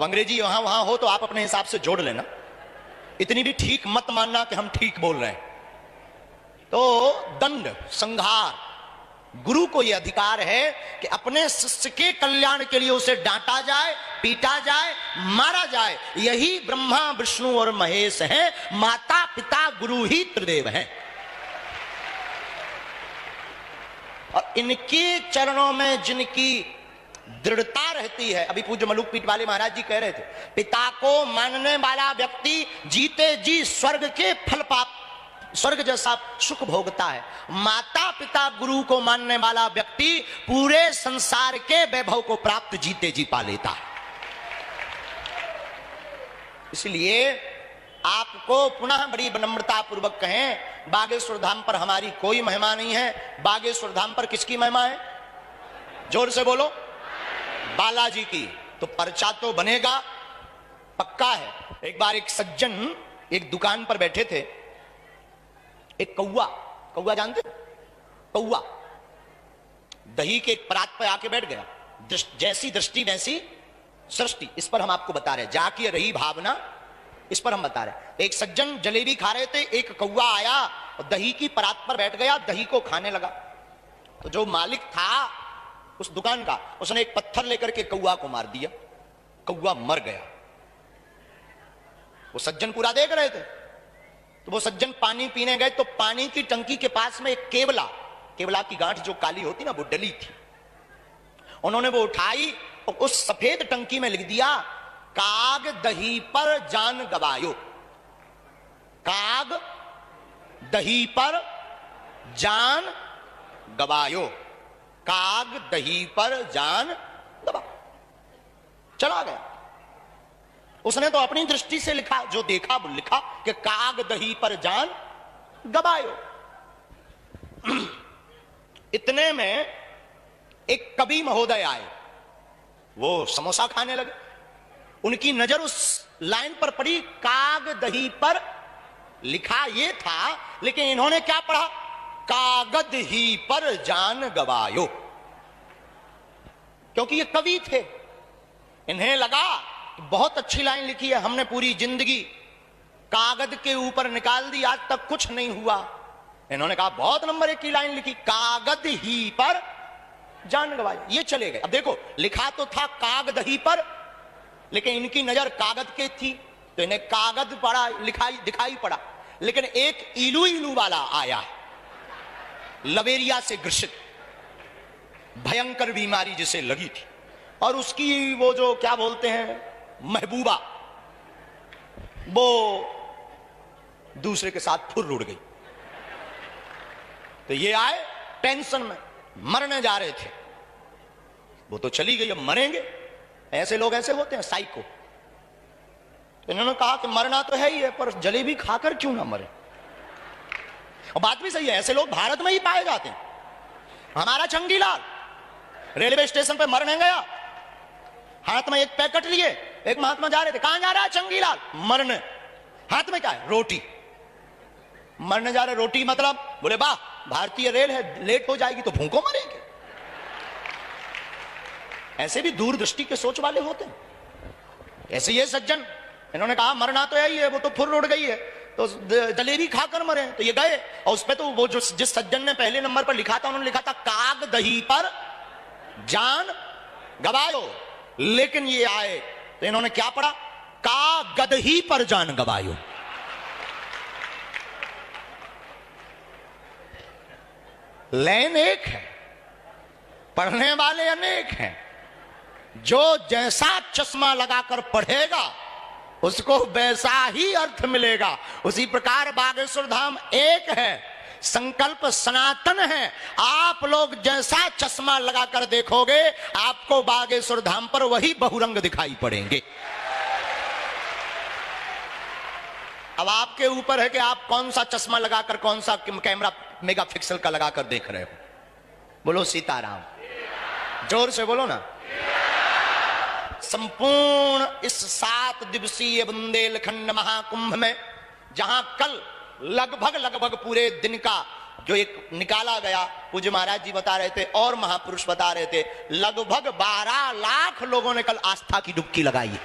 अब अंग्रेजी वहां वहां हो तो आप अपने हिसाब से जोड़ लेना, इतनी भी ठीक मत मानना कि हम ठीक बोल रहे हैं। तो दंड, संहार, गुरु को यह अधिकार है कि अपने शिष्य के कल्याण के लिए उसे डांटा जाए, पीटा जाए, मारा जाए। यही ब्रह्मा विष्णु और महेश हैं, माता पिता गुरु ही त्रिदेव हैं। और इनके चरणों में जिनकी दृढ़ता रहती है, अभी पूज्य मलुक पीठ वाले महाराज जी कह रहे थे, पिता को मानने वाला व्यक्ति जीते जी स्वर्ग के फल पाप, स्वर्ग जैसा सुख भोगता है। माता पिता गुरु को मानने वाला व्यक्ति पूरे संसार के वैभव को प्राप्त जीते जी पा लेता है। इसलिए आपको पुनः बड़ी विनम्रता पूर्वक कहें, बागेश्वर धाम पर हमारी कोई महिमा नहीं है। बागेश्वर धाम पर किसकी महिमा है? जोर से बोलो, बालाजी की। तो पर्चा तो बनेगा, पक्का है। एक बार एक सज्जन एक दुकान पर बैठे थे, एक कौवा, कौवा जानते हो? कौवा दही के एक परात पर आके बैठ गया। जैसी दृष्टि वैसी सृष्टि, इस पर हम आपको बता रहे हैं। जाके रही भावना, इस पर हम बता रहे हैं। एक सज्जन जलेबी खा रहे थे, एक कौवा आया और दही की परात पर बैठ गया, दही को खाने लगा। तो जो मालिक था उस दुकान का, उसने एक पत्थर लेकर के कौवा को मार दिया, कौवा मर गया। वो सज्जन पूरा देख रहे थे। तो वो सज्जन पानी पीने गए तो पानी की टंकी के पास में एक केवला, केवला की गांठ जो काली होती ना, वो डली थी। उन्होंने वो उठाई और उस सफेद टंकी में लिख दिया, काग दही पर जान गवायो। काग दही पर जान गवायो, काग दही पर जान गवा। चला गया। उसने तो अपनी दृष्टि से लिखा, जो देखा वो लिखा कि काग दही पर जान गवायो। इतने में एक कवि महोदय आए, वो समोसा खाने लगे। उनकी नजर उस लाइन पर पड़ी, काग दही पर लिखा ये था, लेकिन इन्होंने क्या पढ़ा? कागद ही पर जान गवायो। क्योंकि ये कवि थे, इन्हें लगा बहुत अच्छी लाइन लिखी है, हमने पूरी जिंदगी कागज के ऊपर निकाल दी, आज तक कुछ नहीं हुआ। इन्होंने कहा बहुत नंबर 1 की लाइन लिखी, कागज ही पर जान गवाई। ये चले गए। अब देखो, लिखा तो था काग दही पर, लेकिन इनकी नजर कागज के थी, तो इन्हें कागज पड़ा, दिखाई पड़ा। लेकिन एक इलू इलू वाला आया, लवेरिया से ग्रसित, भयंकर बीमारी जिसे लगी थी, और उसकी वो जो क्या बोलते हैं महबूबा, वो दूसरे के साथ फुर उड़ गई। तो ये आए टेंशन में, मरने जा रहे थे। वो तो चली गई, अब मरेंगे। ऐसे लोग ऐसे होते हैं, साइको। तो इन्होंने कहा कि मरना तो है ही है, पर जलेबी खाकर क्यों ना मरे। और बात भी सही है, ऐसे लोग भारत में ही पाए जाते हैं। हमारा चंगीलाल रेलवे स्टेशन पे मरने गया, हाथ में एक पैकेट लिए, एक महात्मा जा रहे थे। कहां जा रहा है चंगीलाल? मरने। हाथ में क्या है? रोटी। मरने जा रहे, रोटी मतलब? बोले वाह, भारतीय रेल है, लेट हो जाएगी तो भूखों मरेंगे। ऐसे भी दूरदृष्टि के सोच वाले होते हैं। ऐसे ये सज्जन, इन्होंने कहा मरना तो है ही है, वो तो फुर उड़ गई है, तो जलेबी खाकर मरे। तो ये गए, और उसपे तो वो जो जिस सज्जन ने पहले नंबर पर लिखा था, उन्होंने लिखा था काग दही पर जान गवायो। लेकिन ये आए तो इन्होंने क्या पढ़ा? कागद ही पर जान गवायो। लाइन एक है, पढ़ने वाले अनेक हैं। जो जैसा चश्मा लगाकर पढ़ेगा उसको वैसा ही अर्थ मिलेगा। उसी प्रकार बागेश्वर धाम एक है, संकल्प सनातन है। आप लोग जैसा चश्मा लगाकर देखोगे, आपको बागेश्वर धाम पर वही बहुरंग दिखाई पड़ेंगे। अब आपके ऊपर है कि आप कौन सा चश्मा लगाकर, कौन सा कैमरा मेगापिक्सल का लगाकर देख रहे हो। बोलो सीताराम, जोर से बोलो ना। संपूर्ण इस 7 दिवसीय बुंदेलखंड महाकुंभ में, जहां कल लगभग पूरे दिन का जो एक निकाला गया, पूज्य महाराज जी बता रहे थे और महापुरुष बता रहे थे, लगभग 12 लाख लोगों ने कल आस्था की डुबकी लगाई है।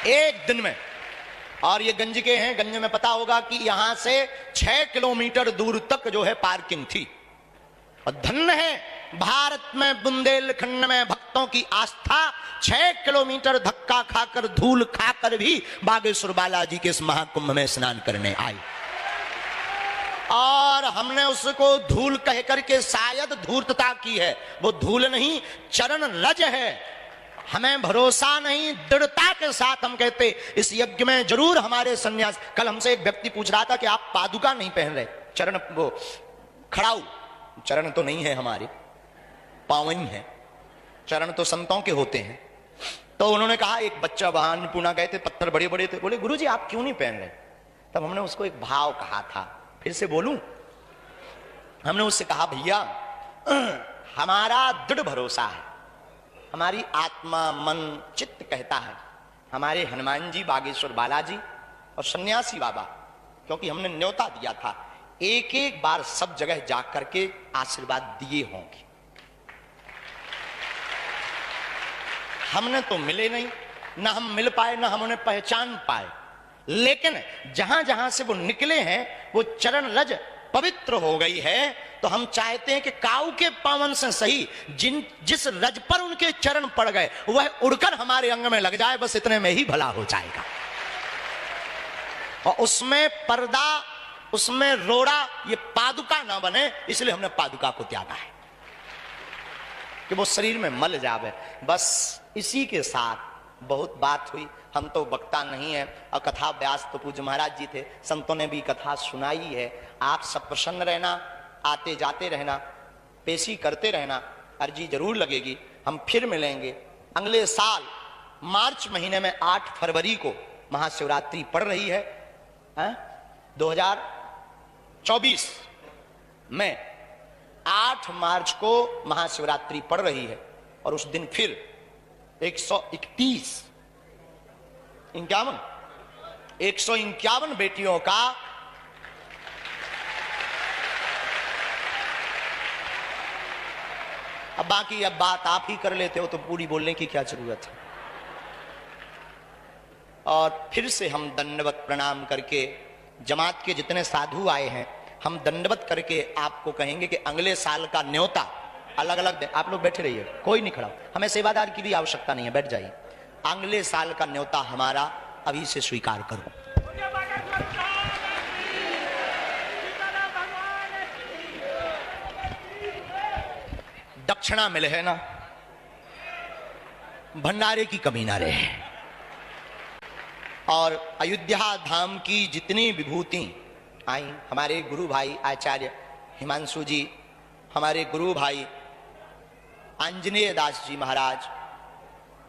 एक दिन में। और ये गंज के हैं, गंज में पता होगा कि यहां से 6 किलोमीटर दूर तक जो है पार्किंग थी। और धन्य है भारत में बुंदेलखंड में भक्तों की आस्था, 6 किलोमीटर धक्का खाकर धूल खाकर भी बागेश्वर बालाजी के इस महाकुंभ में स्नान करने आई। और हमने उसको धूल कहकर के शायद धूर्तता की है, वो धूल नहीं चरण रज है। हमें भरोसा नहीं, दृढ़ता के साथ हम कहते इस यज्ञ में जरूर हमारे सन्यास। कल हमसे एक व्यक्ति पूछ रहा था कि आप पादुका नहीं पहन रहे, चरण वो खड़ाऊ चरण तो नहीं है हमारे, पावन है, चरण तो संतों के होते हैं। तो उन्होंने कहा, एक बच्चा वहां अन्नपूर्णा गए थे, पत्थर बड़े बड़े थे, बोले गुरुजी आप क्यों नहीं पहन रहे? तब हमने उसको एक भाव कहा था, फिर से बोलूं, हमने उससे कहा भैया हमारा दृढ़ भरोसा है, हमारी आत्मा मन चित्त कहता है हमारे हनुमान जी बागेश्वर बालाजी और सन्यासी बाबा, क्योंकि हमने न्योता दिया था, एक एक बार सब जगह जा करके आशीर्वाद दिए होंगे। हमने तो मिले नहीं, ना हम मिल पाए, ना हम उन्हें पहचान पाए, लेकिन जहां जहां से वो निकले हैं वो चरण रज पवित्र हो गई है। तो हम चाहते हैं कि काऊ के पावन से सही जिस रज पर उनके चरण पड़ गए वह उड़कर हमारे अंग में लग जाए, बस इतने में ही भला हो जाएगा। और उसमें पर्दा, उसमें रोड़ा, ये पादुका ना बने, इसलिए हमने पादुका को त्यागा है कि वो शरीर में मल जावे। बस इसी के साथ बहुत बात हुई, हम तो वक्ता नहीं है, और कथा व्यास तो पूज्य महाराज जी थे, संतों ने भी कथा सुनाई है। आप सब प्रसन्न रहना, आते जाते रहना, पेशी करते रहना, अर्जी जरूर लगेगी। हम फिर मिलेंगे अगले साल मार्च महीने में 8 फरवरी को महाशिवरात्रि पड़ रही है 2024 में 8 मार्च को महाशिवरात्रि पड़ रही है। और उस दिन फिर 151 बेटियों का अब बाकी अब बात आप ही कर लेते हो तो पूरी बोलने की क्या जरूरत है। और फिर से हम दंडवत प्रणाम करके जमात के जितने साधु आए हैं हम दंडवत करके आपको कहेंगे कि अगले साल का न्योता अलग अलग, आप लोग बैठे रहिए, कोई नहीं खड़ा, हमें सेवादार की भी आवश्यकता नहीं है, बैठ जाइए। अगले साल का न्योता हमारा अभी से स्वीकार करो। दक्षिणा मिले है ना, भंडारे की कमी ना रहे। और अयोध्या धाम की जितनी विभूति आई, हमारे गुरु भाई आचार्य हिमांशु जी, हमारे गुरु भाई आंजनेय दास जी महाराज,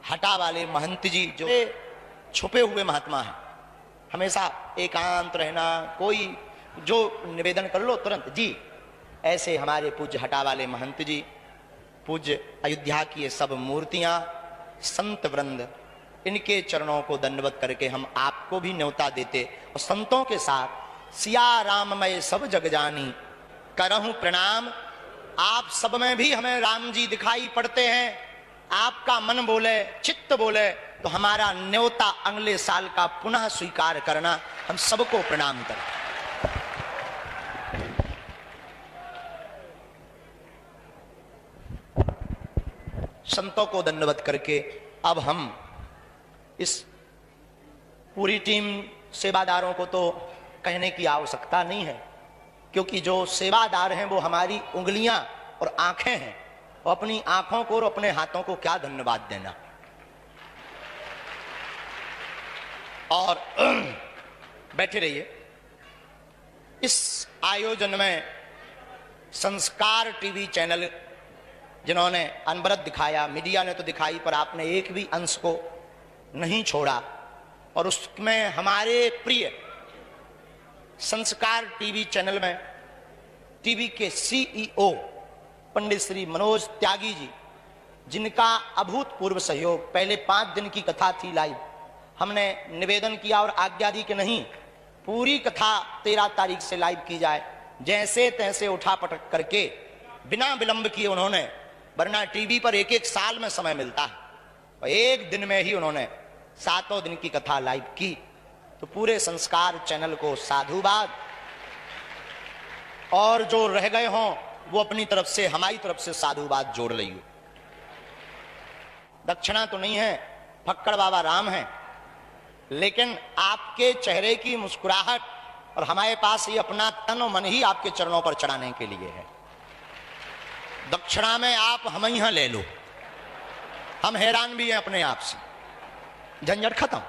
हटा वाले महंत जी, जो छुपे हुए महात्मा हैं, हमेशा एकांत रहना, कोई जो निवेदन कर लो तुरंत जी, ऐसे हमारे पूज्य हटा वाले महंत जी, पूज्य अयोध्या की ये सब मूर्तियां, संत वृंद, इनके चरणों को दंडवत करके हम आपको भी न्योता देते और संतों के साथ सिया राम मैं सब जग जानी करहूं प्रणाम। आप सब में भी हमें राम जी दिखाई पड़ते हैं, आपका मन बोले, चित्त बोले, तो हमारा न्योता अगले साल का पुनः स्वीकार करना। हम सबको प्रणाम करें। संतों को दंडवत करके अब हम इस पूरी टीम सेवादारों को तो कहने की आवश्यकता नहीं है, क्योंकि जो सेवादार हैं वो हमारी उंगलियां और आंखें हैं, और अपनी आंखों को और अपने हाथों को क्या धन्यवाद देना। और बैठे रहिए। इस आयोजन में संस्कार टीवी चैनल जिन्होंने अनवरत दिखाया, मीडिया ने तो दिखाई, पर आपने एक भी अंश को नहीं छोड़ा। और उसमें हमारे प्रिय संस्कार टीवी चैनल में टीवी के सीईओ पंडित श्री मनोज त्यागी जी, जिनका अभूतपूर्व सहयोग, पहले 5 दिन की कथा थी लाइव, हमने निवेदन किया और आज्ञा दी कि नहीं, पूरी कथा 13 तारीख से लाइव की जाए। जैसे तैसे उठा पटक करके बिना विलंब किए उन्होंने, वरना टीवी पर एक एक साल में समय मिलता है, और एक दिन में ही उन्होंने 7वें दिन की कथा लाइव की, तो पूरे संस्कार चैनल को साधुवाद, और जो रह गए हों वो अपनी तरफ से, हमारी तरफ से साधुवाद जोड़ लियो। दक्षिणा तो नहीं है, फक्कड़ बाबा राम है, लेकिन आपके चेहरे की मुस्कुराहट और हमारे पास ये अपना तन और मन ही आपके चरणों पर चढ़ाने के लिए है। दक्षिणा में आप हम यहां ले लो, हम हैरान भी हैं अपने आप से। झंझट खत्म।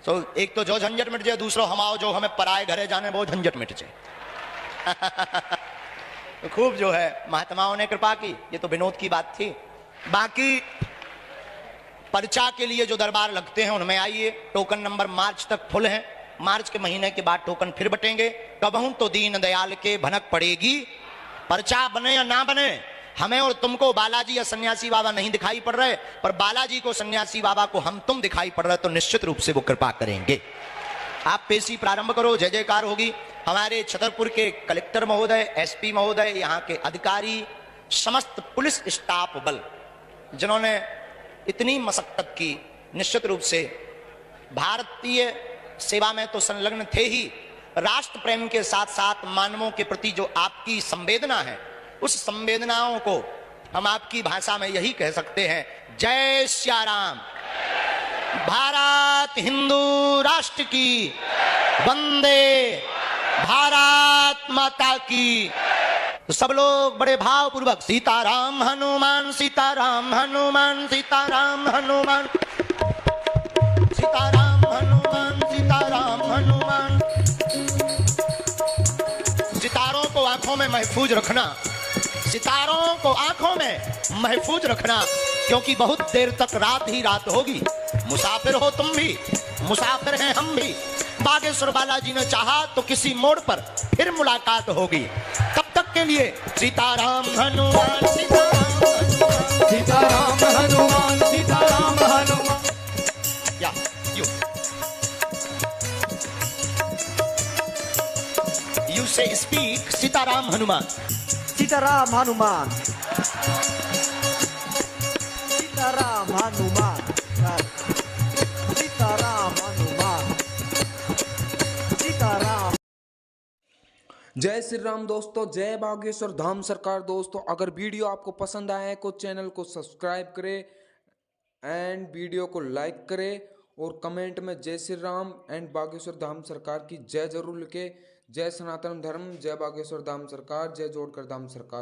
तो एक तो जो झंझट मिट जाए, दूसरा हम आओ जो हमें पराए घरे जाने वो झंझट मिट जाए। तो खूब जो है महात्माओं ने कृपा की, ये तो विनोद की बात थी। बाकी पर्चा के लिए जो दरबार लगते हैं उनमें आइए, टोकन नंबर मार्च तक फुल है। मार्च के महीने के बाद टोकन फिर बटेंगे। कबहू तो दीन दयाल के भनक पड़ेगी, पर्चा बने या ना बने, हमें और तुमको बालाजी या सन्यासी बाबा नहीं दिखाई पड़ रहे, पर बालाजी को, सन्यासी बाबा को हम तुम दिखाई पड़ रहे, तो निश्चित रूप से वो कृपा करेंगे। आप पेशी प्रारंभ करो, जय जयकार होगी। हमारे छतरपुर के कलेक्टर महोदय, एसपी महोदय, यहाँ के अधिकारी, समस्त पुलिस स्टाफ बल, जिन्होंने इतनी मशक्कत की, निश्चित रूप से भारतीय सेवा में तो संलग्न थे ही, राष्ट्र प्रेम के साथ साथ मानवों के प्रति जो आपकी संवेदना है, उस संवेदनाओं को हम आपकी भाषा में यही कह सकते हैं, जय श्या राम। भारत हिंदू राष्ट्र की, वंदे भारत माता की। तो सब लोग बड़े भाव पूर्वक सीताराम हनुमान, सीताराम हनुमान, सीताराम हनुमान, सीताराम हनुमान, सीताराम हनुमान। सितारों को आंखों में महफूज रखना, सितारों को आंखों में महफूज रखना, क्योंकि बहुत देर तक रात ही रात होगी। मुसाफिर हो तुम भी, मुसाफिर हैं हम भी। बागेश्वर बालाजी ने चाहा तो किसी मोड़ पर फिर मुलाकात होगी। तब तक के लिए सीताराम हनुमान, सीताराम हनुमान, सीताराम हनुमान, सीताराम हनुमान। या यू से स्पीक सीताराम हनुमान, सीताराम हनुमान, सीताराम हनुमान, सीताराम हनुमान, सीताराम। जय श्री राम दोस्तों, जय बागेश्वर धाम सरकार। दोस्तों अगर वीडियो आपको पसंद आया है तो चैनल को सब्सक्राइब करें एंड वीडियो को लाइक करें और कमेंट में जय श्री राम एंड बागेश्वर धाम सरकार की जय जरूर लिखें। जय सनातन धर्म, जय बागेश्वर धाम सरकार, जय जोड़कर धाम सरकार।